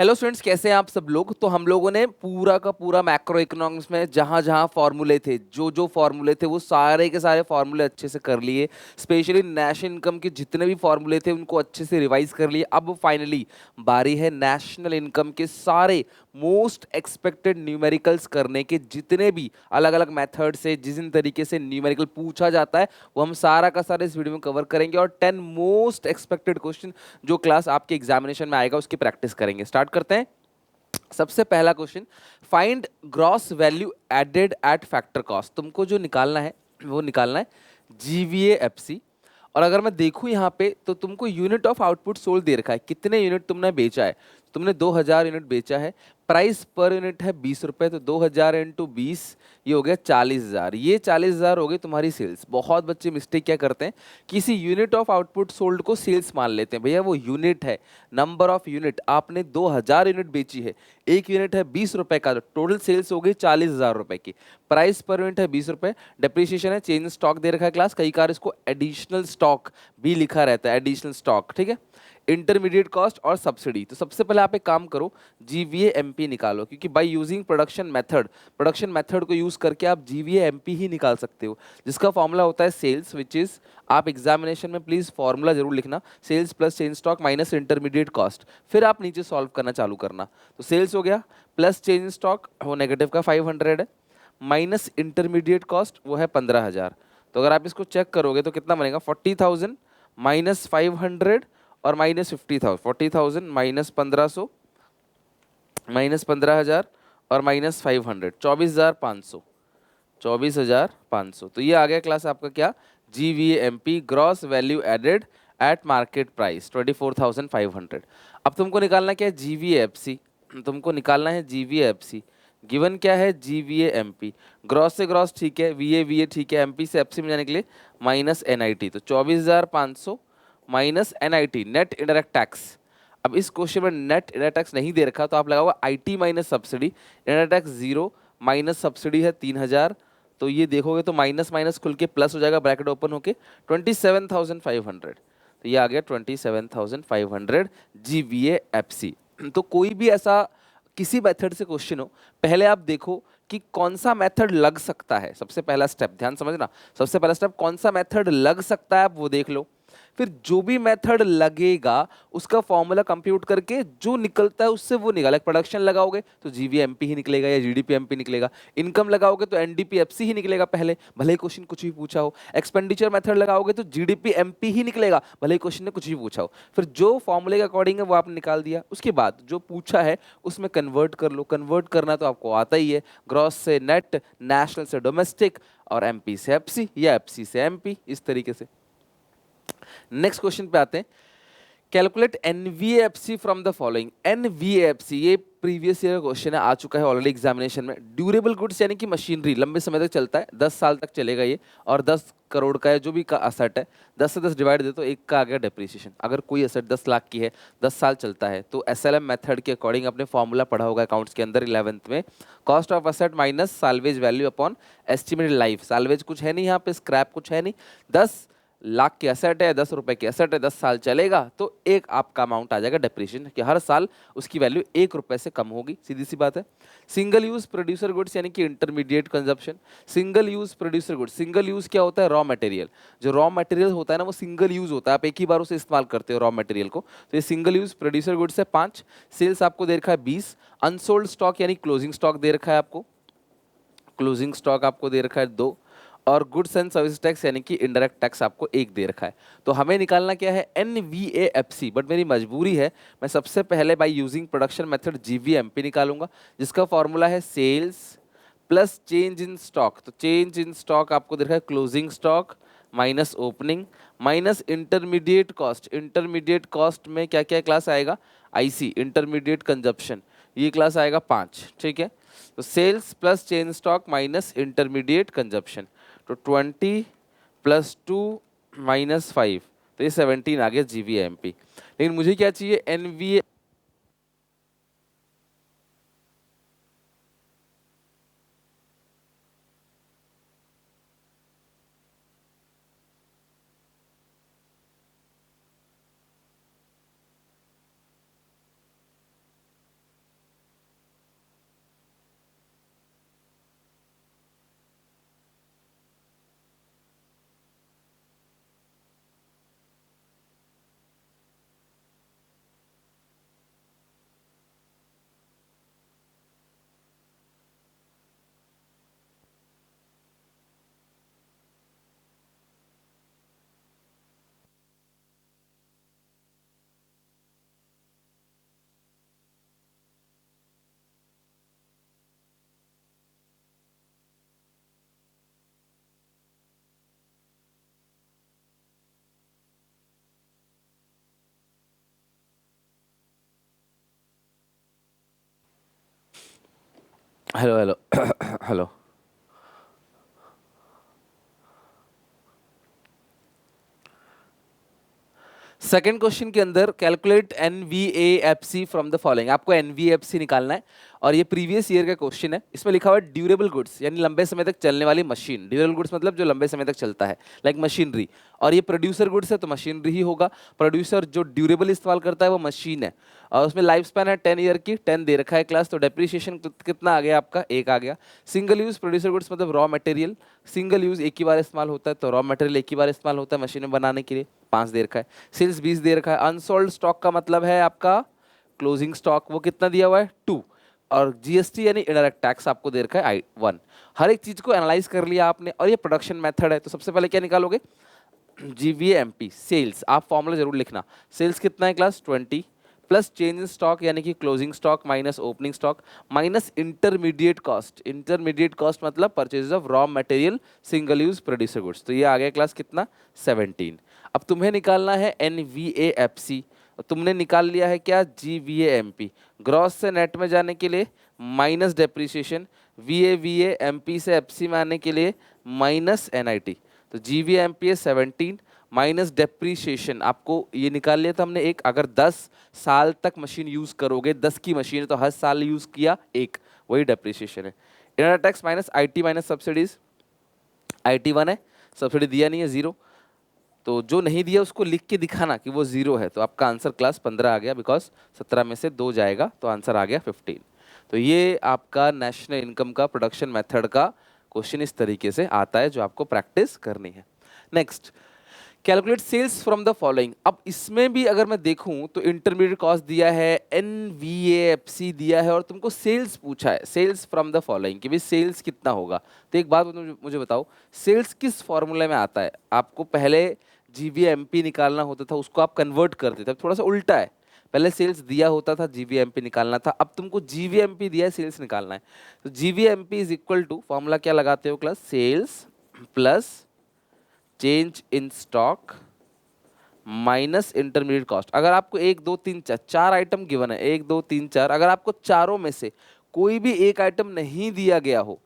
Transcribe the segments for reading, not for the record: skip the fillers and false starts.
Hello students, कैसे हैं आप सब लोग। तो हम लोगों ने पूरा का पूरा मैक्रो इकोनॉमिक्स में जहां जहां फॉर्मूले थे, जो जो फॉर्मूले थे, वो सारे के सारे फॉर्मूले अच्छे से कर लिए। स्पेशली नेशनल इनकम के जितने भी फॉर्मूले थे उनको अच्छे से रिवाइज कर लिए। अब फाइनली बारी है नेशनल इनकम के सारे मोस्ट एक्सपेक्टेड न्यूमेरिकल्स करने के। जितने भी अलग अलग मेथड से जिस तरीके से न्यूमेरिकल पूछा जाता है वो हम सारा का सारा इस वीडियो में कवर करेंगे, और 10 मोस्ट एक्सपेक्टेड क्वेश्चन जो क्लास आपके एग्जामिनेशन में आएगा उसकी प्रैक्टिस करेंगे। स्टार्ट करते हैं। सबसे पहला question, find gross value added at factor cost. तुमको जो निकालना है वो निकालना है जीवीए एफसी। और अगर मैं देखूं यहाँ पे तो तुमको यूनिट ऑफ आउटपुट सोल्ड दे रखा है, कितने यूनिट तुमने बेचा है। तुमने 2000 यूनिट बेचा है, प्राइस पर यूनिट है 20 रुपए, तो 2000 इंटू 20 ये हो गया 40,000। ये 40,000 हो गई तुम्हारी सेल्स। बहुत बच्चे मिस्टेक क्या करते हैं, किसी यूनिट ऑफ आउटपुट सोल्ड को सेल्स मान लेते हैं। भैया वो यूनिट है, नंबर ऑफ यूनिट। आपने 2000 यूनिट बेची है, एक यूनिट है 20 रुपए का, तो टोटल सेल्स हो गई 40,000 रुपए की। प्राइस पर यूनिट है 20 रुपए, डेप्रिसिएशन है, चेंज स्टॉक दे रखा है क्लास, कई बार इसको एडिशनल स्टॉक भी लिखा रहता है, एडिशनल स्टॉक, ठीक है। इंटरमीडिएट कॉस्ट और सब्सिडी। तो सबसे पहले आप एक काम करो, जीवीए एमपी निकालो, क्योंकि बाय यूजिंग प्रोडक्शन मेथड को यूज करके आप जीवीए एमपी ही निकाल सकते हो, जिसका फॉर्मूला होता है सेल्स, विच इज, आप एग्जामिनेशन में प्लीज फॉर्मूला जरूर लिखना, sales plus change stock minus intermediate cost. फिर आप नीचे सॉल्व करना चालू करना। तो सेल्स हो गया, प्लस चेंज स्टॉक वो नेगेटिव का 500 है, माइनस इंटरमीडिएट कॉस्ट वो है 15,000। तो अगर आप इसको चेक करोगे तो कितना बनेगा, 40,000 माइनस 500 और माइनस 50,000। 40,000 माइनस 1500 माइनस 15,000 और माइनस 500, 24,500। 24,500। तो ये आ गया क्लास आपका क्या, G V M P, gross value added at market price 24,500। अब तुमको निकालना क्या है, जी वी एफ सी। तुमको निकालना है जी वी एफ सी। गिवन क्या है, जी वी एम पी। ग्रॉस से ग्रॉस ठीक है, वी ए ठीक है, एम पी से एफ सी में जाने के लिए माइनस एन आई टी। तो 24,500 minus N I T, net indirect tax. अब इस क्वेश्चन में नेट इनडायरेक्ट टैक्स नहीं दे रखा, तो आप लगाओगे I T minus subsidy, indirect tax 0, minus subsidy है 3,000। तो ये देखोगे तो माइनस माइनस खुल के प्लस हो जाएगा, ब्रैकेट ओपन होके 27,500। तो ये आ गया 27,500 जीवीए एफसी। तो कोई भी ऐसा किसी मेथड से क्वेश्चन हो, पहले आप देखो कि कौन सा मेथड लग सकता है। सबसे पहला स्टेप ध्यान समझना, सबसे पहला स्टेप कौन सा मेथड लग सकता है आप वो देख लो। फिर जो भी मेथड लगेगा उसका फॉर्मूला कंप्यूट करके जो निकलता है उससे वो निकाला। प्रोडक्शन लगाओगे तो जीवीएमपी ही निकलेगा या जीडीपीएमपी निकलेगा। इनकम लगाओगे तो एनडीपीएफसी ही निकलेगा पहले, भले ही क्वेश्चन कुछ भी पूछा हो। एक्सपेंडिचर मेथड लगाओगे तो जीडीपीएमपी ही निकलेगा, भले ही क्वेश्चन ने कुछ भी पूछा हो। फिर जो फॉर्मूले के अकॉर्डिंग है वो आपने निकाल दिया, उसके बाद जो पूछा है उसमें कन्वर्ट कर लो। कन्वर्ट करना तो आपको आता ही है, ग्रॉस से नेट, नेशनल से डोमेस्टिक, और एमपी से एफसी या एफसी से एमपी, इस तरीके से। नेक्स्ट क्वेश्चन पे आते हैं, calculate NBFC from the following. NBFC ये प्रीवियस ईयर क्वेश्चन है, आ चुका है ऑलरेडी एग्जामिनेशन में। ड्यूरेबल गुड्स यानी कि मशीनरी, लंबे समय तक चलता है, 10 साल तक चलेगा ये, और 10 करोड़ का है जो भी का असेट है, 10 से 10 डिवाइड दे तो एक का आ गया डेप्रिसिएशन। अगर कोई असेट 10 लाख की है, 10 साल चलता है, तो एसएलएम मेथड के अकॉर्डिंग अपने फॉर्मूला पढ़ा होगा अकाउंट्स के अंदर 11th में, cost of asset minus salvage value upon estimated life. Salvage कुछ है नहीं यहाँ पे, स्क्रैप कुछ है नहीं, 10 लाख की असेट है, 10 रुपए की असेट है, 10 साल चलेगा, तो एक आपका अमाउंट आ जाएगा डेप्रिसिएशन, कि हर साल उसकी वैल्यू 1 रुपए से कम होगी, सीधी सी बात है। सिंगल यूज प्रोड्यूसर गुड्स यानी कि intermediate consumption. Single use producer goods, single use क्या होता है, रॉ मटेरियल। जो रॉ मटेरियल होता है ना वो सिंगल यूज होता है, आप एक ही बार उसे इस्तेमाल करते हो रॉ मटेरियल को, तो ये सिंगल यूज प्रोड्यूसर गुड्स है 5। सेल्स आपको दे रखा है 20। अनसोल्ड स्टॉक यानी क्लोजिंग स्टॉक दे रखा है आपको, क्लोजिंग स्टॉक आपको दे रखा है 2। और गुड्स एंड सर्विस टैक्स यानी कि इनडायरेक्ट टैक्स आपको 1 दे रखा है। तो हमें निकालना क्या है, एनवीएएफसी, बट मेरी मजबूरी है, मैं सबसे पहले by using production method GVMP निकालूंगा, जिसका फॉर्मूला है sales plus change in stock. तो चेंज इन स्टॉक आपको दे रखा है closing stock minus opening minus intermediate cost. Intermediate cost में क्या क्या क्लास आएगा, आईसी, इंटरमीडिएट कंजप्शन, ये क्लास आएगा 5, ठीक है। तो sales plus change stock minus intermediate consumption, तो 20 प्लस 2 माइनस 5, तो ये 17 आ गया जीवीएमपी। लेकिन मुझे क्या चाहिए, NVA. Hello hello hello. Second question के अंदर कैलकुलेट एनवीएएफसी फ्रॉम द फॉलोइंग, आपको एनवीएफसी निकालना है और ये प्रीवियस ईयर का क्वेश्चन है। इसमें लिखा हुआ है ड्यूरेबल गुड्स यानी लंबे समय तक चलने वाली मशीन। ड्यूरेबल गुड्स मतलब जो लंबे समय तक चलता है, लाइक मशीनरी। और ये प्रोड्यूसर गुड्स है तो मशीनरी ही होगा। प्रोड्यूसर जो ड्यूरेबल इस्तेमाल करता है वो मशीन है। और उसमें लाइफ स्पैन है 10 ईयर की, 10 दे रखा है क्लास, तो डेप्रिसिएशन कितना आ गया आपका, 1 आ गया। सिंगल यूज प्रोड्यूसर गुड्स मतलब रॉ मटेरियल, सिंगल यूज एक ही बार इस्तेमाल होता है, तो रॉ मटेरियल एक ही बार इस्तेमाल होता है मशीन में बनाने के लिए, 5 दे रखा है। सेल्स 20 दे रखा है। अनसोल्ड स्टॉक का मतलब है आपका क्लोजिंग स्टॉक, वो कितना दिया हुआ है, 2। और जीएसटी यानी इनडायरेक्ट टैक्स आपको दे रखा है I1। हर एक चीज को एनालाइज कर लिया आपने, और ये प्रोडक्शन मेथड है, तो सबसे पहले क्या निकालोगे, जीवीएमपी सेल्स। आप फॉर्मूला जरूर लिखना। सेल्स कितना है class, 20 plus change in stock यानी कि closing stock minus opening stock minus intermediate cost. Intermediate cost मतलब purchase of raw material single use producer goods. तो ये आ गया क्लास कितना, 17। अब तुम्हें निकालना है एनवीएएफसी, तुमने निकाल लिया है क्या, जीवीएएमपी। ग्रॉस से नेट में जाने के लिए माइनस डेप्रिसिएशन, वीएवीएएमपी से एफसी में आने के लिए माइनस एनआईटी। तो जीवीएमपी है 17 माइनस डेप्रीशिएशन, आपको ये निकाल लिया था हमने एक। अगर 10 साल तक मशीन यूज करोगे, 10 की मशीन है तो हर साल यूज किया एक, वही डेप्रीशिएशन है। Indirect tax minus IT minus subsidies, IT 1 है, सब्सिडी दिया नहीं है 0, तो जो नहीं दिया उसको लिख के दिखाना कि वो 0 है। तो आपका आंसर क्लास 15 आ गया, बिकॉज 17 में से 2 जाएगा तो आंसर आ गया 15। तो ये आपका नेशनल इनकम का प्रोडक्शन मेथड का क्वेश्चन इस तरीके से आता है जो आपको प्रैक्टिस करनी है। Next, calculate sales from the following. अब इसमें भी अगर मैं देखूं तो इंटरमीडिएट कॉस्ट दिया है, एनवीएएफसी दिया है, और तुमको सेल्स पूछा है, सेल्स फ्रॉम द फॉलोइंग कि भाई सेल्स कितना होगा। तो एक बात मुझे बताओ, सेल्स किस फॉर्मूले में आता है। आपको पहले जीवीएमपी निकालना होता था, उसको आप कन्वर्ट करते थे। अब थोड़ा सा उल्टा है, पहले सेल्स दिया होता था, जीवीएमपी निकालना था, अब तुमको जीवीएमपी दिया है, सेल्स निकालना है। तो GVMP is equal to, formula क्या लगाते हो class, sales plus change in stock minus intermediate cost. अगर आपको 1 2 3 4 4 आइटम गिवन है, 1 2 3 4, अगर आपको चारों में से कोई भी एक आइटम नहीं दिया गया हो,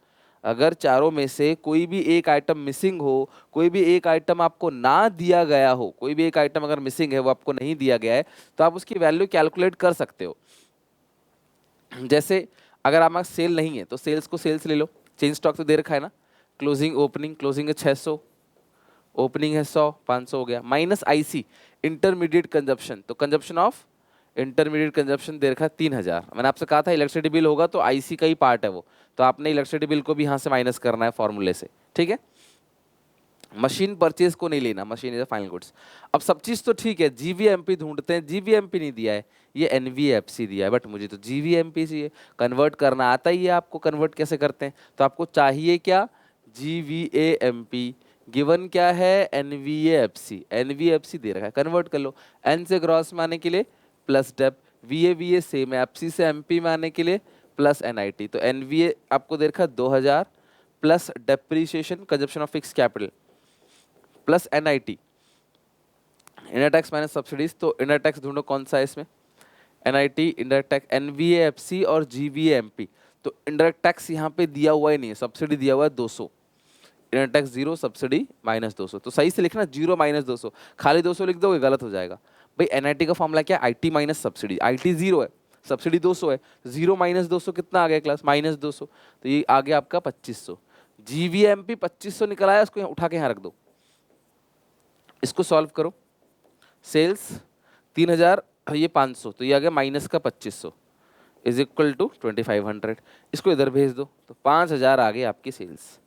अगर चारों में से कोई भी एक आइटम मिसिंग हो, कोई भी एक आइटम आपको ना दिया गया हो, कोई भी एक आइटम अगर मिसिंग है, वो आपको नहीं दिया गया है, तो आप उसकी वैल्यू कैलकुलेट कर सकते हो। जैसे अगर आपका सेल नहीं है तो सेल्स को सेल्स ले लो, चेंज स्टॉक तो दे रखा है ना, क्लोजिंग ओपनिंग, क्लोजिंग है 600, ओपनिंग है 100, 500 हो गया, माइनस आईसी इंटरमीडिएट कंजप्शन, तो कंजप्शन ऑफ इंटरमीडिएट कंजप्शन दे रखा है 3000। मैंने आपसे कहा था इलेक्ट्रिसिटी बिल होगा तो आईसी का ही पार्ट है वो, तो आपने इलेक्ट्रिसिटी बिल को भी यहाँ से माइनस करना है फॉर्मूले से, ठीक है। मशीन परचेज को नहीं लेना, machine is a final goods. अब सब चीज तो ठीक है, जीवीएमपी ढूंढते हैं, जीवीएमपी नहीं दिया है, ये एनवीएफसी दिया है, बट मुझे तो जीवीएमपी चाहिए। कन्वर्ट करना आता ही है आपको, कन्वर्ट कैसे करते हैं, तो आपको चाहिए क्या, जीवीएमपी। गिवन क्या है, एनवीएफसी, एनवीएफसी दे रखा है, कन्वर्ट कर लो। एन से ग्रॉस में आने के लिए प्लस डेप, वीए सेम है, एफसी से एमपी में आने के लिए प्लस एनआईटी। तो एनवीए आपको दे रखा है 2000 plus depreciation consumption of fix capital plus NIT, inner tax minus subsidies. तो इनर टैक्स ढूंढो कौन सा है इसमें, एनआईटी, इनडायरेक्ट टैक्स, एनवीएएफसी और जीवीएमपी। तो इनडायरेक्ट टैक्स यहाँ पे दिया हुआ ही नहीं है, सब्सिडी दिया हुआ है 200, इनर टैक्स 0, सब्सिडी माइनस 200। तो सही से लिखना 0 माइनस 200, खाली 200 लिख दोगे गलत हो जाएगा। भाई एनआईटी का फॉर्मूला क्या, आईटी माइनस सब्सिडी, आईटी 0 है, सब्सिडी 200 है, 0 माइनस 200 कितना आ गया क्लास, माइनस 200, तो ये आ गया आपका 2500। जीवीएमपी 2500 निकल आया, इसको उठा के यहाँ रख दो, इसको सॉल्व करो। सेल्स 3000, ये 500, तो ये आ गया माइनस का 2500 इज इक्वल टू 2500। इसको इधर भेज दो तो 5000 आ गई आपकी सेल्स।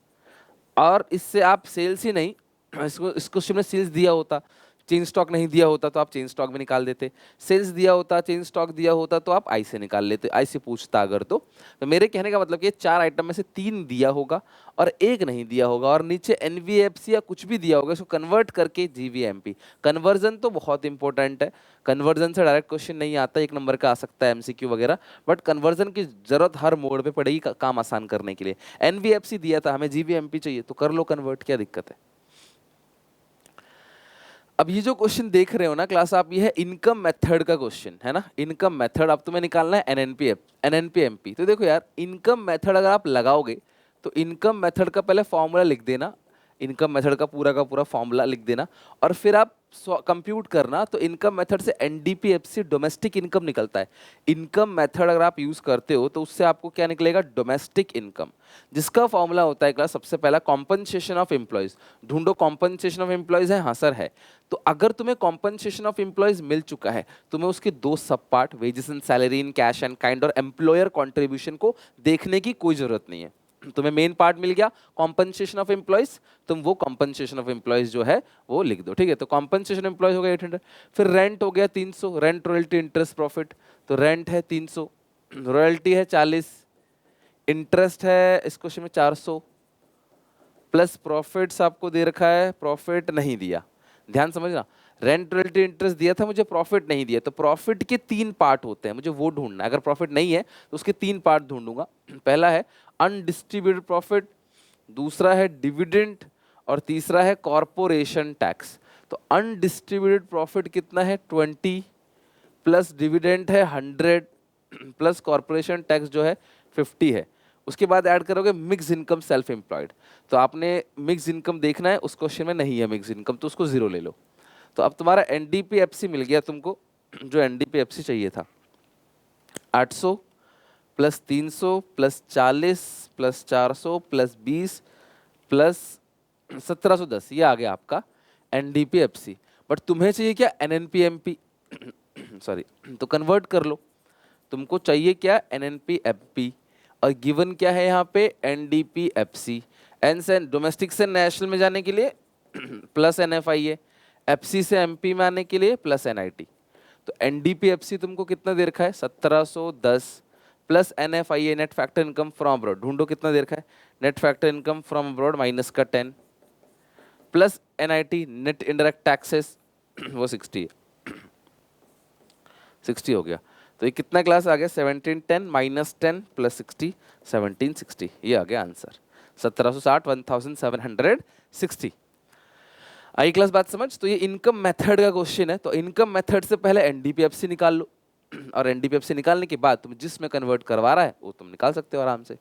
और इससे आप सेल्स ही नहीं, इसको इस क्वेश्चन में सेल्स दिया होता, चेंज स्टॉक नहीं दिया होता तो आप चेंज स्टॉक भी निकाल देते, सेल्स दिया होता, चेंज स्टॉक दिया होता तो आप आई से निकाल लेते, आई से पूछता अगर तो मेरे कहने का मतलब कि 4 आइटम में से 3 दिया होगा और 1 नहीं दिया होगा, और नीचे एनवीएफसी या कुछ भी दिया होगा, इसको कन्वर्ट करके जीवीएमपी। कन्वर्जन तो बहुत इंपॉर्टेंट है, कन्वर्जन से डायरेक्ट क्वेश्चन नहीं आता, 1 नंबर का आ सकता है एमसीक्यू वगैरह, बट कन्वर्जन की जरूरत हर मोड पे पड़ेगी काम आसान करने के लिए। एनवीएफसी दिया था, हमें जीवीएमपी चाहिए, तो कर लो कन्वर्ट, क्या दिक्कत है। अब ये जो क्वेश्चन देख रहे हो ना क्लास आप, ये है इनकम मेथड का क्वेश्चन है ना, इनकम मेथड। अब तुम्हें निकालना है एनएनपी एनएनपी एमपी। तो देखो यार, इनकम मेथड अगर आप लगाओगे तो इनकम मेथड का पहले फॉर्मूला लिख देना, इनकम मेथड का पूरा फॉर्मूला लिख देना, और फिर आप कंप्यूट करना। तो इनकम मेथड से एनडीपीएफसी डोमेस्टिक इनकम निकलता है। इनकम मेथड अगर आप यूज करते हो तो उससे आपको क्या निकलेगा, डोमेस्टिक इनकम, जिसका फॉर्मूला होता है क्लास सबसे पहला कॉम्पनसेशन ऑफ एम्प्लॉयज। ढूंढो कॉम्पनसेशन ऑफ एम्प्लॉयज है, हाँ सर है। तो अगर तुम्हें कॉम्पनसेशन ऑफ एम्प्लॉयज मिल चुका है, तुम्हें उसके दो सब part, wages and salary in cash and kind और एम्प्लॉयर कॉन्ट्रीब्यूशन को देखने की कोई जरूरत नहीं है। तुम्हें मेन पार्ट मिल गया कॉम्पनसेशन ऑफ एम्प्लॉयज, तुम वो कॉम्पनसेशन ऑफ एम्प्लॉयज जो है वो लिख दो, ठीक है। तो कॉम्पनसेशन एम्प्लॉयज हो गया 800, फिर रेंट हो गया 300, रेंट रॉयल्टी इंटरेस्ट प्रॉफिट। तो रेंट है 300, रॉयल्टी है 40, इंटरेस्ट है इस क्वेश्चन में 400, प्लस प्रॉफिट्स आपको दे रखा है, प्रॉफिट नहीं दिया, ध्यान समझना। रेंट रॉयल्टी इंटरेस्ट दिया था, मुझे प्रॉफिट नहीं दिया। तो प्रॉफिट के 3 पार्ट होते हैं, मुझे वो ढूंढना है। अगर प्रॉफिट नहीं है तो उसके 3 पार्ट ढूंढूंगा। पहला है अनडिस्ट्रीब्यूटेड प्रॉफिट, दूसरा है डिविडेंड, और तीसरा है कॉरपोरेशन टैक्स। तो अनडिस्ट्रीब्यूटेड प्रॉफिट कितना है 20, प्लस डिविडेंड है 100, प्लस कॉरपोरेशन टैक्स जो है 50 है। उसके बाद ऐड करोगे मिक्स इनकम सेल्फ एम्प्लॉयड। तो आपने मिक्स इनकम देखना है, उस क्वेश्चन में नहीं है मिक्स इनकम, तो उसको 0 ले लो। तो अब तुम्हारा एनडीपीएफसी मिल गया तुमको, जो एनडीपीएफसी चाहिए था 800 plus 300 plus 40 plus 400 plus 20 plus 1710, ये आ गया आपका एनडीपीएफसी। बट तुम्हें चाहिए क्या एनएनपीएमपी सॉरी, तो कन्वर्ट कर लो। तुमको चाहिए क्या एनएनपीएमपी, और गिवन क्या है यहाँ पे एनडीपीएफसी। एन से डोमेस्टिक से नेशनल में जाने के लिए प्लस एनएफआईए, एफसी से एमपी में आने के लिए प्लस एनआईटी। तो एनडीपीएफसी तुमको कितना दे रखा है 1710, plus NFIA net factor income from abroad, ढूंढो कितना दे रखा है net factor income from abroad minus का 10, plus NIT net indirect taxes वो 60 है, 60 हो गया। तो ये कितना क्लास आ गया 1710 माइनस 10 प्लस 60, 1760, ये आ गया आंसर 1760, 1760। आई क्लास बात समझ। तो ये इनकम मेथड का क्वेश्चन है। तो इनकम मेथड से पहले एनडीपीएफसी निकाल लो, और एनडीपीएफसी निकालने के बाद तुम जिसमें कन्वर्ट करवा रहा है वो तुम निकाल सकते हो आराम से।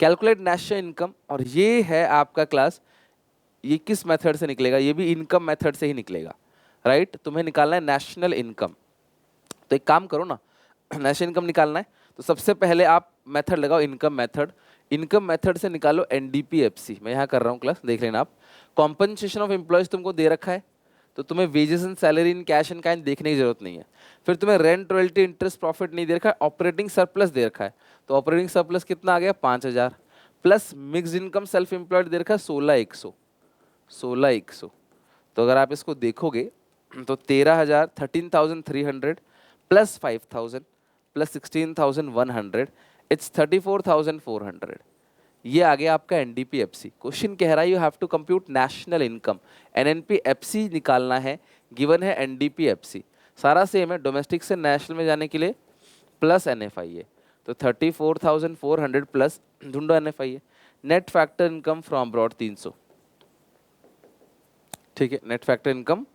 कैलकुलेट नेशनल इनकम, और ये है आपका क्लास, ये किस मेथड से निकलेगा, ये भी इनकम मेथड से ही निकलेगा, राइट। तुम्हें निकालना है नेशनल इनकम। तो एक काम करो ना, नेशनल इनकम निकालना है तो सबसे पहले आप मेथड लगाओ इनकम मेथड। इनकम मेथड से निकालो एनडीपीएफसी। मैं यहाँ कर रहा हूँ क्लास, देख लेना आप। कॉम्पनसेशन ऑफ एम्प्लॉयज तुमको दे रखा है, तो तुम्हें wages and salary in cash and kind देखने की जरूरत नहीं है। फिर तुम्हें रेंट रॉयल्टी इंटरेस्ट प्रॉफिट नहीं दे रखा है, ऑपरेटिंग सरप्लस दे रखा है। तो ऑपरेटिंग सरप्लस कितना आ गया 5000, plus mix income self employed दे रखा है 16100, 16100। तो अगर आप इसको देखोगे तो 13000, 13300 प्लस 5000 प्लस 16100, इट्स 34400। ये आ गया आपका एनडीपीएफसी। क्वेश्चन कह रहा है you have to compute national income, NNPFC निकालना है, गिवन है एनडीपीएफसी। सारा सेम है, डोमेस्टिक से नेशनल में जाने के लिए प्लस एनएफआईए। तो 34400 प्लस, ढूंढो NFIA, net factor income from abroad 300, ठीक है, net factor income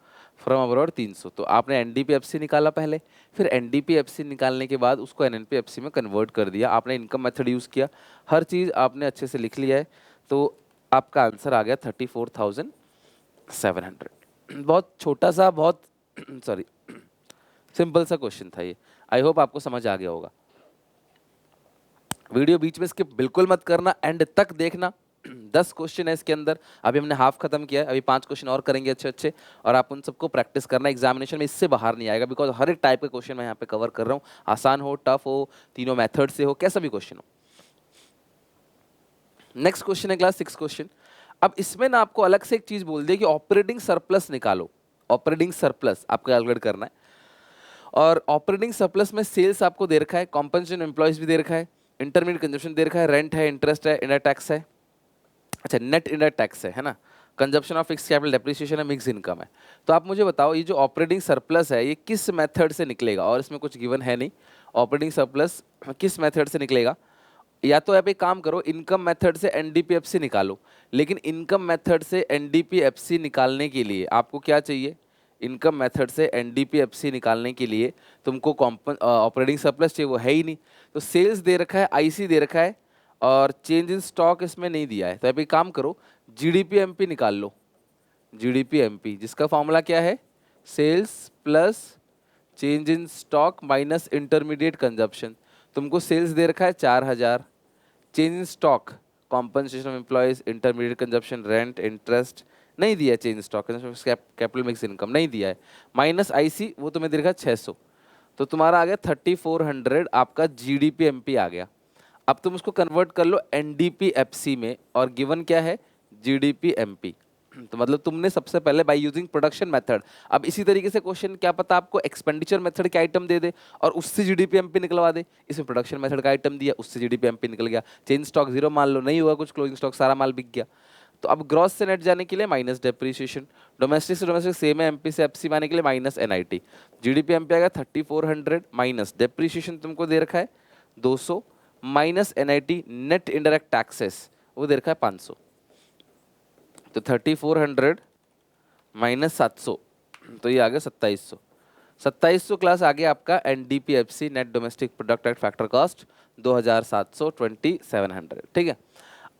from abroad 300। तो आपने एनडीपीएफसी निकाला पहले, फिर एनडीपीएफसी निकालने के बाद उसको एनएनपीएफसी में कन्वर्ट कर दिया, आपने इनकम मेथड यूज़ किया, हर चीज़ आपने अच्छे से लिख लिया है। तो आपका आंसर आ गया 34700। बहुत छोटा सा, बहुत सॉरी सिंपल सा क्वेश्चन था ये। आई होप आपको समझ आ गया होगा। वीडियो बीच में स्किप बिल्कुल मत करना, एंड तक देखना। 10 क्वेश्चन है इसके अंदर, अभी हमने हाफ खत्म किया है, अभी 5 क्वेश्चन और करेंगे अच्छे अच्छे, और आप उन सबको प्रैक्टिस करना। एग्जामिनेशन में इससे बाहर नहीं आएगा, बिकॉज हर एक टाइप के क्वेश्चन मैं यहाँ पे कवर कर रहा हूँ, आसान हो, टफ हो, तीनों मेथड से हो, कैसा भी क्वेश्चन हो। नेक्स्ट क्वेश्चन है क्लास 6 क्वेश्चन। अब इसमें ना आपको अलग से एक चीज बोल दी कि ऑपरेटिंग सरप्लस निकालो, ऑपरेटिंग सरप्लस आपको कैलकुलेट करना है। और ऑपरेटिंग सरप्लस में सेल्स आपको दे रखा है, कॉम्पनसेशन एम्प्लॉयज भी दे रखा है, इंटरमीडिएट कंजप्शन दे रखा है, रेंट है, इंटरेस्ट है, इनडायरेक्ट टैक्स है, अच्छा नेट इनडायरेक्ट टैक्स है ना, consumption of fix capital, depreciation है, मिक्स इनकम है। तो आप मुझे बताओ ये जो ऑपरेटिंग सरप्लस है ये किस मेथड से निकलेगा, और इसमें कुछ गिवन है नहीं, ऑपरेटिंग सरप्लस किस मेथड से निकलेगा। या तो आप एक काम करो, इनकम मेथड से एनडीपीएफसी निकालो। लेकिन इनकम मेथड से एनडीपीएफसी निकालने के लिए आपको क्या चाहिए? इनकम मेथड से एनडीपीएफसी निकालने के लिए तुमको ऑपरेटिंग सरप्लस चाहिए, वो है ही नहीं। तो सेल्स दे रखा है, आईसी दे रखा है, और चेंज इन स्टॉक इसमें नहीं दिया है। तो आप एक काम करो, जीडीपी एमपी निकाल लो। जीडीपी एमपी जिसका फॉर्मूला क्या है? Sales plus change in stock minus intermediate consumption. तुमको सेल्स दे रखा है 4,000, change in stock compensation of employees, intermediate consumption, rent, interest नहीं दिया है, change stock capital mix income नहीं दिया है, माइनस आईसी वो तुम्हें दे रखा है 600। तो तुम्हारा आ गया 3400, आपका जीडीपी एमपी आ गया। अब तुम उसको कन्वर्ट कर लो एनडीपी एफसी में, और गिवन क्या है? GDP MP. तो मतलब तुमने सबसे पहले बाय यूजिंग प्रोडक्शन मेथड, अब इसी तरीके से क्वेश्चन क्या पता आपको एक्सपेंडिचर मेथड के आइटम दे दे और उससे जीडीपी एमपी निकलवा दे। इसमें प्रोडक्शन मेथड का आइटम दिया, उससे जीडीपी एमपी निकल गया। चेंज स्टॉक जीरो मान लो, नहीं हुआ कुछ, क्लोजिंग स्टॉक सारा माल बिक गया। तो अब ग्रॉस से नेट जाने के लिए माइनस डेप्रीशिएशन, डोमेस्टिक से डोमेस्टिक सेम है, एमपी से एफसी आने के लिए माइनस एनआईटी। जीडीपी एमपी आ गया 3400, माइनस डेप्रीशिएशन तुमको दे रखा है 200, minus NIT net indirect taxes वो दे रखा है 500। तो 3400 माइनस 700, तो ये आ गया 2700। 2700 क्लास आ गया आपका NDPFC net domestic product at factor cost 2700, 2700। ठीक है।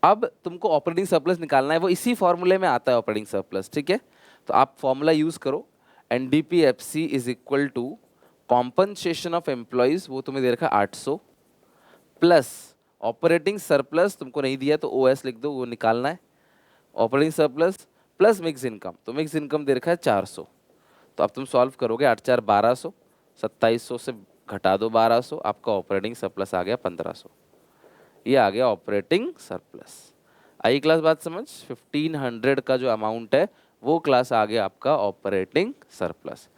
अब तुमको ऑपरेटिंग सरप्लस निकालना है, वो इसी फॉर्मूले में आता है ऑपरेटिंग सरप्लस। ठीक है, तो आप फॉर्मूला यूज करो, NDPFC is equal to compensation of employees, वो तुम्हें दे रखा है 800, प्लस ऑपरेटिंग सरप्लस तुमको नहीं दिया तो ओएस लिख दो, वो निकालना है। Operating surplus plus mix income, तो मिक्स इनकम दे रखा है 400। तो अब तुम सॉल्व करोगे, 8 4 1200, 2700 से घटा दो 1200, आपका ऑपरेटिंग सरप्लस आ गया 1500। ये आ गया ऑपरेटिंग सरप्लस। आई क्लास बात समझ? 1500 का जो अमाउंट है वो क्लास आ गया आपका ऑपरेटिंग सरप्लस।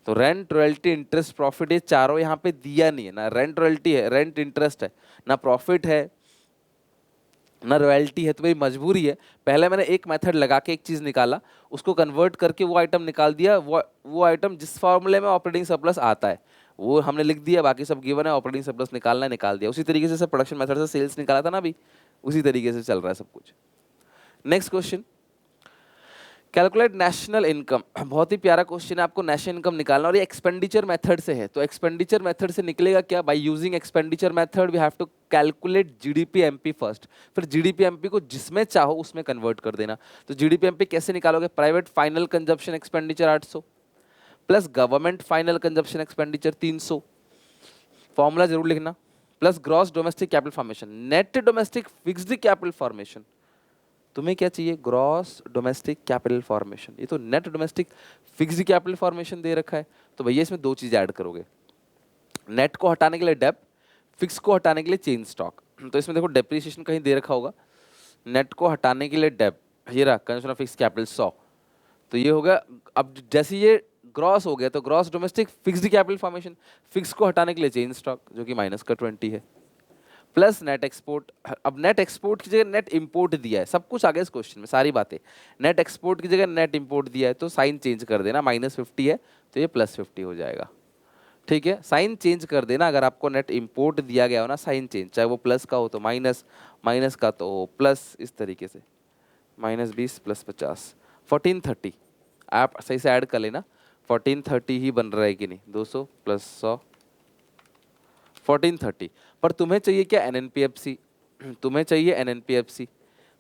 तो रेंट, रॉयल्टी, इंटरेस्ट, प्रॉफिट, ये चारों यहाँ पे दिया नहीं है ना। रेंट रॉयल्टी है, रेंट इंटरेस्ट है, ना प्रॉफिट है, ना रॉयल्टी है। तो मेरी मजबूरी है, पहले मैंने एक मेथड लगा के एक चीज़ निकाला, उसको कन्वर्ट करके वो आइटम निकाल दिया। वो आइटम जिस फॉर्मूले में ऑपरेटिंग सरप्लस आता है वो हमने लिख दिया, बाकी सब गिवन है, ऑपरेटिंग सरप्लस निकालना है, निकाल दिया। उसी तरीके से प्रोडक्शन मेथड से सेल्स निकाला था ना अभी, उसी तरीके से चल रहा है सब कुछ। Next question, calculate national income. बहुत ही प्यारा क्वेश्चन है, आपको नेशनल इनकम निकालना, और ये एक्सपेंडिचर मेथड से है। तो एक्सपेंडिचर मेथड से निकलेगा क्या? By using expenditure method we have to calculate GDP MP first, फिर जीडीपी एमपी को जिसमें चाहो उसमें कन्वर्ट कर देना। तो जीडीपी एमपी कैसे निकालोगे? Private final consumption expenditure 800 plus government final consumption expenditure 300, formula जरूर लिखना, plus gross domestic capital formation, net domestic fixed capital formation. तुम्हें क्या चाहिए? Gross domestic capital formation. ये तो net domestic fixed capital formation दे रखा है। तो भैया इसमें दो चीज ऐड करोगे, नेट को हटाने के लिए डेप, फिक्स को हटाने के लिए चेंज स्टॉक। तो इसमें देखो डेप्रिसिएशन कहीं दे रखा होगा, नेट को हटाने के लिए डेप, ये रहा कंजप्शन ऑफ फिक्स कैपिटल 100। तो ये होगा, अब जैसे ये ग्रॉस हो गया तो gross domestic fixed capital formation, fix को हटाने के लिए चेंज स्टॉक जो कि माइनस का 20 है, प्लस नेट एक्सपोर्ट। अब नेट एक्सपोर्ट की जगह नेट इंपोर्ट दिया है, सब कुछ आ गया इस क्वेश्चन में, सारी बातें। नेट एक्सपोर्ट की जगह नेट इंपोर्ट दिया है, तो साइन चेंज कर देना, -50 है तो ये +50 हो जाएगा। ठीक है, साइन चेंज कर देना। अगर आपको नेट इंपोर्ट दिया गया हो ना, साइन चेंज, चाहे वो प्लस का हो तो माइनस, माइनस का तो प्लस, इस तरीके से -20 + 50 1430। आप सही से ऐड कर लेना, 1430 ही बन रहा है कि नहीं, 200 + 100 1430। पर तुम्हें चाहिए क्या? एनएनपीएफसी। तुम्हें चाहिए एनएनपीएफसी।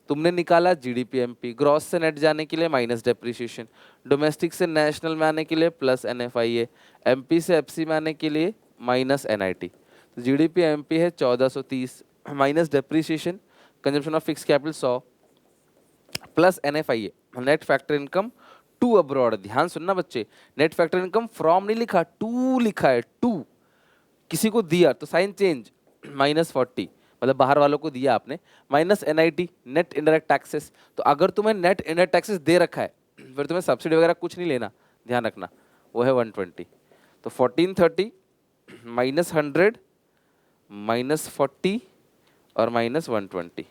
तुमने निकाला जीडीपीएमपी, ग्रॉस से नेट जाने के लिए माइनस डेप्रिसिएशन, डोमेस्टिक से नेशनल में आने के लिए प्लस एनएफआईए, एमपी से एफसी में आने के लिए माइनस एनआईटी। तो जीडीपीएमपी है 1430, minus depreciation, consumption of fix capital 100, plus NFIA, net factor income to abroad. ध्यान सुनना बच्चे, नेट फैक्टर इनकम फ्रॉम नहीं लिखा, टू लिखा है, टू किसी को दिया तो साइन चेंज, -40 मतलब बाहर वालों को दिया आपने, minus NIT net indirect taxes. तो अगर तुम्हें नेट इनडायरेक्ट टैक्सेस दे रखा है फिर तुम्हें सब्सिडी वगैरह कुछ नहीं लेना, ध्यान रखना, वो है 120। तो 1430 -100 -40 और -120,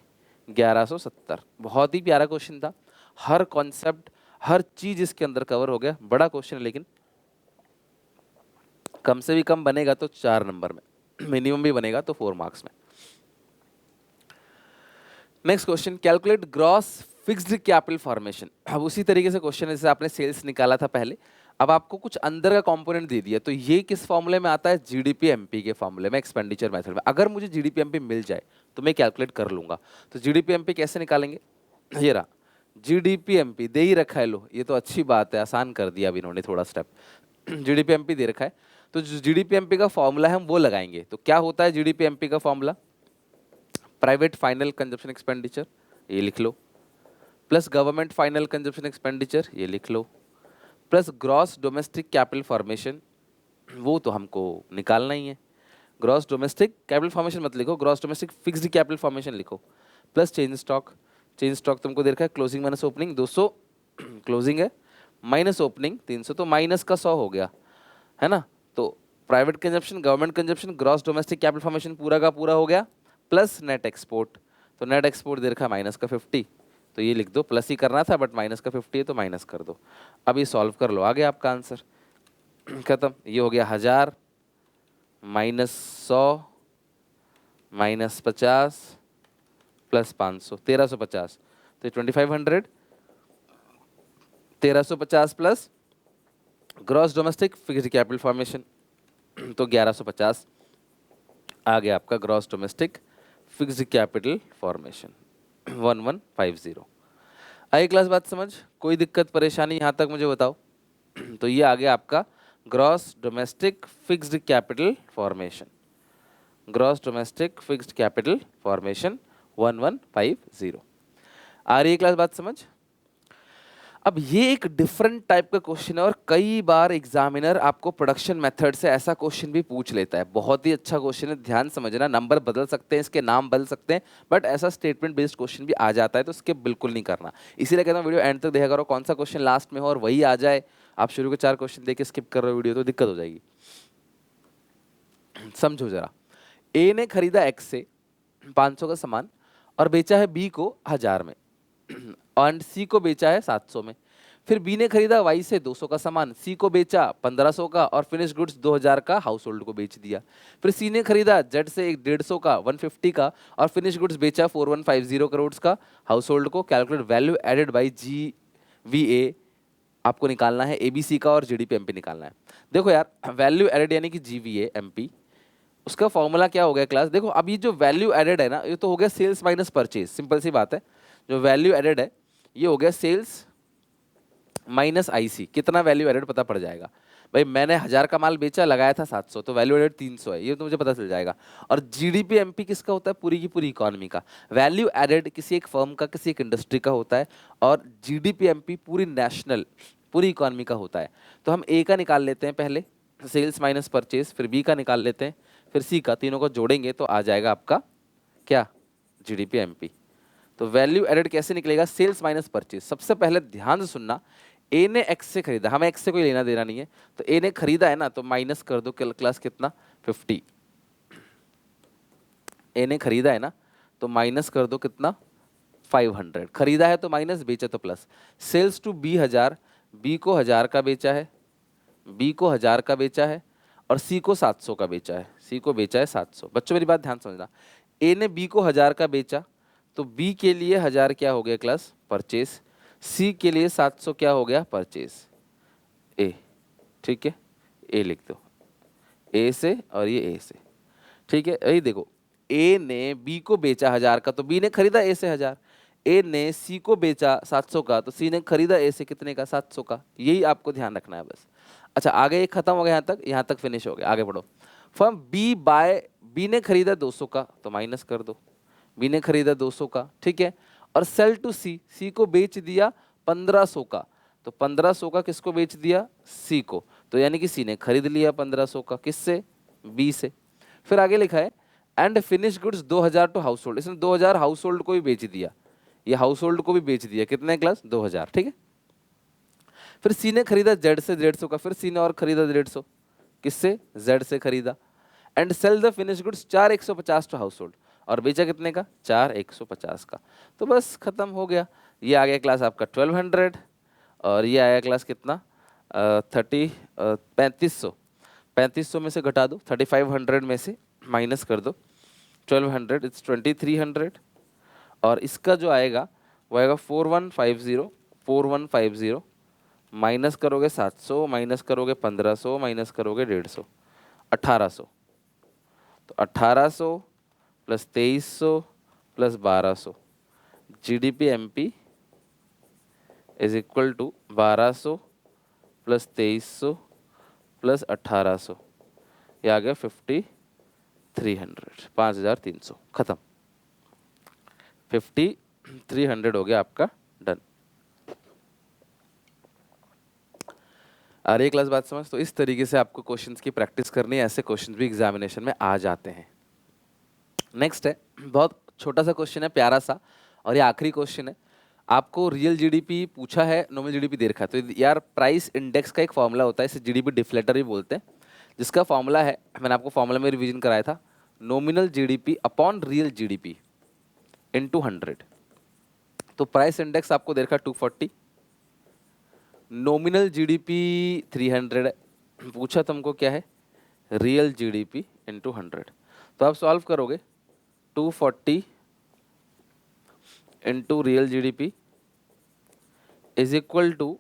1170। बहुत ही प्यारा क्वेश्चन था, हर कॉन्सेप्ट हर चीज इसके अंदर कवर हो गया। बड़ा क्वेश्चन है लेकिन कम से भी कम बनेगा तो 4 नंबर में, मिनिमम भी बनेगा तो 4 मार्क्स में। Next question, calculate gross fixed capital formation. अब उसी तरीके से क्वेश्चन है जैसे आपने सेल्स निकाला था पहले, अब आपको कुछ अंदर का कंपोनेंट दे दिया, तो ये किस फॉर्मूले में आता है? जीडीपी एमपी के फॉर्मूले में, एक्सपेंडिचर मेथड में। अगर मुझे जीडीपी एमपी मिल जाए तो मैं कैलकुलेट कर लूंगा। तो जीडीपी एमपी कैसे निकालेंगे? ये रहा जीडीपी एमपी, दे ही रखा है, लो ये तो अच्छी बात है, आसान कर दिया अब इन्होंने थोड़ा स्टेप। जीडीपी एमपी दे रखा है, तो जो जीडीपी एमपी का फॉर्मूला है हम वो लगाएंगे। तो क्या होता है जीडीपी एमपी का formula? Private final consumption expenditure, ये लिख लो, plus government final consumption expenditure, ये लिख लो, plus gross domestic capital formation, वो तो हमको निकालना ही है। ग्रॉस डोमेस्टिक कैपिटल फॉर्मेशन मत लिखो, gross domestic fixed capital formation लिखो, plus change stock. Change stock तुमको दे रखा है क्लोजिंग माइनस ओपनिंग 200, क्लोजिंग है, माइनस ओपनिंग 300, तो माइनस का 100 हो गया, है ना। तो private consumption, government consumption, gross domestic capital formation पूरा का पूरा हो गया, प्लस नेट एक्सपोर्ट। तो नेट एक्सपोर्ट दे रखा है माइनस का 50, तो ये लिख दो, प्लस ही करना था बट माइनस का 50 है तो माइनस कर दो। अब ये सॉल्व कर लो, आ गया आपका आंसर। खत्म, ये हो गया 1000 माइनस 100 माइनस 50 प्लस 500, 1350, तो 2500, 1350 plus gross domestic fixed capital formation, तो 1150 आ गया आपका gross domestic fixed capital formation 1150। आई क्लास बात समझ? कोई दिक्कत परेशानी यहाँ तक मुझे बताओ। तो ये आ गया आपका gross domestic fixed capital formation, gross domestic fixed capital formation 1150। आ रही है क्लास बात समझ? अब ये एक डिफरेंट टाइप का क्वेश्चन है और कई बार एग्जामिनर आपको प्रोडक्शन मेथड से ऐसा क्वेश्चन भी पूछ लेता है। बहुत ही अच्छा क्वेश्चन है, ध्यान समझना, नंबर बदल सकते हैं, इसके नाम बदल सकते हैं, बट ऐसा स्टेटमेंट बेस्ड क्वेश्चन भी आ जाता है, तो स्किप बिल्कुल नहीं करना। इसीलिए कहता हूँ वीडियो एंड तक देखा करो, कौन सा क्वेश्चन लास्ट में हो और वही आ जाए, आप शुरू के 4 क्वेश्चन देख के स्किप कर रहे हो वीडियो तो दिक्कत हो जाएगी। समझो जरा, ए ने खरीदा एक्स से 500 का सामान और बेचा है बी को 1000 में, और सी को बेचा है 700 में। फिर बी ने खरीदा वाई से 200 का सामान, सी को बेचा 1500 का और फिनिश गुड्स 2000 का हाउस होल्ड को बेच दिया। फिर सी ने खरीदा जेड से 150 का 150 का और फिनिश गुड्स बेचा 4150 करोड़ का हाउस होल्ड को। Calculate value added by G V A, आपको निकालना है एबीसी का और जीडीपी एमपी निकालना है। देखो यार, वैल्यू एडेड यानी कि जीवीए एमपी, उसका फॉर्मूला क्या हो गया क्लास? देखो अब ये जो वैल्यू एडेड है ना, ये तो हो गया सेल्स माइनस परचेज, सिंपल सी बात है। जो वैल्यू एडेड है ये हो गया सेल्स माइनस आईसी, कितना वैल्यू एडेड पता पड़ जाएगा। भाई मैंने 1000 का माल बेचा, लगाया था 700, तो वैल्यू एडेड 300 है, ये तो मुझे पता चल जाएगा। और जीडीपी एमपी किसका होता है? पूरी की पूरी इकोनॉमी का। वैल्यू एडेड किसी एक फर्म का, किसी एक इंडस्ट्री का होता है, और जीडीपी एमपी पूरी नेशनल, पूरी इकोनॉमी का होता है। तो हम ए का निकाल लेते हैं पहले, सेल्स माइनस परचेज, फिर बी का निकाल लेते हैं, फिर सी का, तीनों को जोड़ेंगे तो आ जाएगा आपका क्या? GDP MP. तो वैल्यू एडेड कैसे निकलेगा? Sales minus purchase. सबसे पहले ध्यान से सुनना, ए ने एक्स से खरीदा, हमें एक्स से कोई लेना देना नहीं है, तो ए ने खरीदा है ना, तो माइनस कर दो क्लास कितना? 50। ए ने खरीदा है ना, तो माइनस कर दो कितना? 500। खरीदा है तो माइनस, बेचा तो plus. Sales to be 1000, B को 1000 का बेचा है, बी को 1000 का बेचा है, और सी को 700 का बेचा है, सी को बेचा है 700। बच्चों मेरी बात ध्यान समझना, ए ने बी को 1000 का बेचा, तो बी के लिए 1000 क्या हो गया क्लास? परचेस। सी के लिए 700 क्या हो गया? परचेस। ए, ठीक है, ए लिख दो, ए से और ये ए से, ठीक है। यही देखो, ए ने बी को बेचा 1000 का, तो बी ने खरीदा ए से 1000। ए ने सी को बेचा 700 का, तो सी ने खरीदा ए से कितने का? 700 का। यही आपको ध्यान रखना है बस। अच्छा आगे ये खत्म हो गया, यहाँ तक फिनिश हो गया, आगे बढ़ो। फर्म बी बाय, बी ने खरीदा 200 का, तो माइनस कर दो, बी ने खरीदा 200 का, ठीक है। और सेल टू सी, सी को बेच दिया 1500 का, तो 1500 का किसको बेच दिया? सी को। तो यानी कि सी ने खरीद लिया 1500 का, किससे? बी से। फिर आगे लिखा है and finish goods 2000 to household, इसने 2000 हाउस होल्ड को भी बेच दिया, ये हाउस होल्ड को भी बेच दिया, कितने क्लास? 2000, ठीक है। फिर सी ने खरीदा जेड से 150 का, फिर सी ने और खरीदा 150, किससे? जेड से खरीदा। And sell the finish goods 4150 to household, और बेचा कितने का? 4150 का। तो बस खत्म हो गया। ये आ गया क्लास आपका 1200, और ये आया क्लास कितना? 3500। 3500 में से घटा दो, 3500 में से माइनस कर दो 1200, इट्स 2300, और इसका जो आएगा वो आएगा 4150, 4150 माइनस करोगे 700, माइनस करोगे 1500, माइनस करोगे 150, 1800। तो 1800 plus 2300 plus 1200, GDP MP is equal to 1200 plus 2300 plus 1800, ये आ गया 5300, 5300 खत्म। 5300 हो गया आपका डन। आ रही है क्लास बात समझ? तो इस तरीके से आपको क्वेश्चंस की प्रैक्टिस करनी है, ऐसे क्वेश्चंस भी एग्जामिनेशन में आ जाते हैं। नेक्स्ट है, बहुत छोटा सा क्वेश्चन है, प्यारा सा, और ये आखिरी क्वेश्चन है। आपको रियल जीडीपी पूछा है, नॉमिनल जीडीपी दे रखा है, तो यार प्राइस इंडेक्स का एक फॉर्मूला होता है, इसे जीडीपी डिफ्लेटर भी बोलते हैं, जिसका फॉर्मूला है, मैंने आपको फॉर्मूला में रिवीजन कराया था, nominal GDP upon real GDP into 100। तो प्राइस इंडेक्स आपको दे रखा 240, नॉमिनल जीडीपी 300 है, पूछा तुमको क्या है, रियल जीडीपी इनटू 100। तो आप सॉल्व करोगे 240 into real GDP is equal to,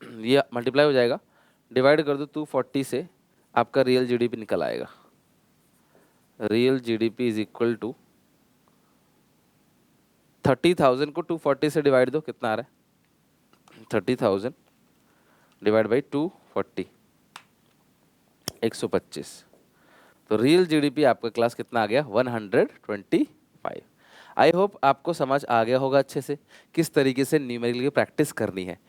ये मल्टीप्लाई हो जाएगा, डिवाइड कर दो 240 से, आपका रियल जीडीपी निकल आएगा। Real GDP is equal to 30,000 को 240 से डिवाइड दो, कितना आ रहा है, 30,000 डिवाइड बाई 240, 125। तो रियल जीडीपी आपका क्लास कितना आ गया, 125। आई होप आपको समझ आ गया होगा अच्छे से किस तरीके से न्यूमेरिकल की प्रैक्टिस करनी है।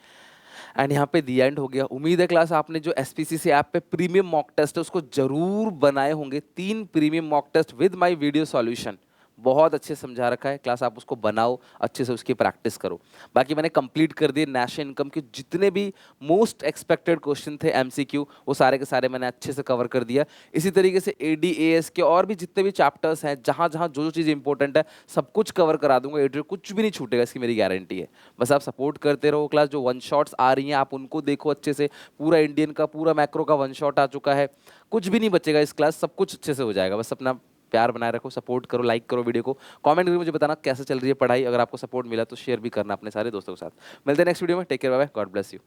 एंड यहाँ पे दी एंड हो गया। उम्मीद है क्लास आपने जो एसपीसीसी ऐप पे प्रीमियम मॉक टेस्ट है उसको जरूर बनाए होंगे। 3 premium mock test with my video solution, बहुत अच्छे से समझा रखा है क्लास, आप उसको बनाओ, अच्छे से उसकी प्रैक्टिस करो। बाकी मैंने कंप्लीट कर दिए नेशनल इनकम के जितने भी मोस्ट एक्सपेक्टेड क्वेश्चन थे एमसीक्यू, वो सारे के सारे मैंने अच्छे से कवर कर दिया। इसी तरीके से एडीएएस के और भी जितने भी चैप्टर्स हैं, जहाँ जहाँ जो जो चीज़ इंपॉर्टेंट है सब कुछ कवर करा दूंगा, एडिटर कुछ भी नहीं छूटेगा, इसकी मेरी गारंटी है। बस आप सपोर्ट करते रहो क्लास, जो वन शॉट्स आ रही हैं आप उनको देखो अच्छे से, पूरा इंडियन का पूरा मैक्रो का वन शॉट आ चुका है, कुछ भी नहीं बचेगा इस क्लास, सब कुछ अच्छे से हो जाएगा। बस अपना प्यार बनाए रखो, सपोर्ट करो, लाइक करो वीडियो को, कमेंट करके मुझे बताना कैसे चल रही है पढ़ाई। अगर आपको सपोर्ट मिला तो शेयर भी करना अपने सारे दोस्तों के साथ। मिलते हैं नेक्स्ट वीडियो में, take care, bye bye, God bless you.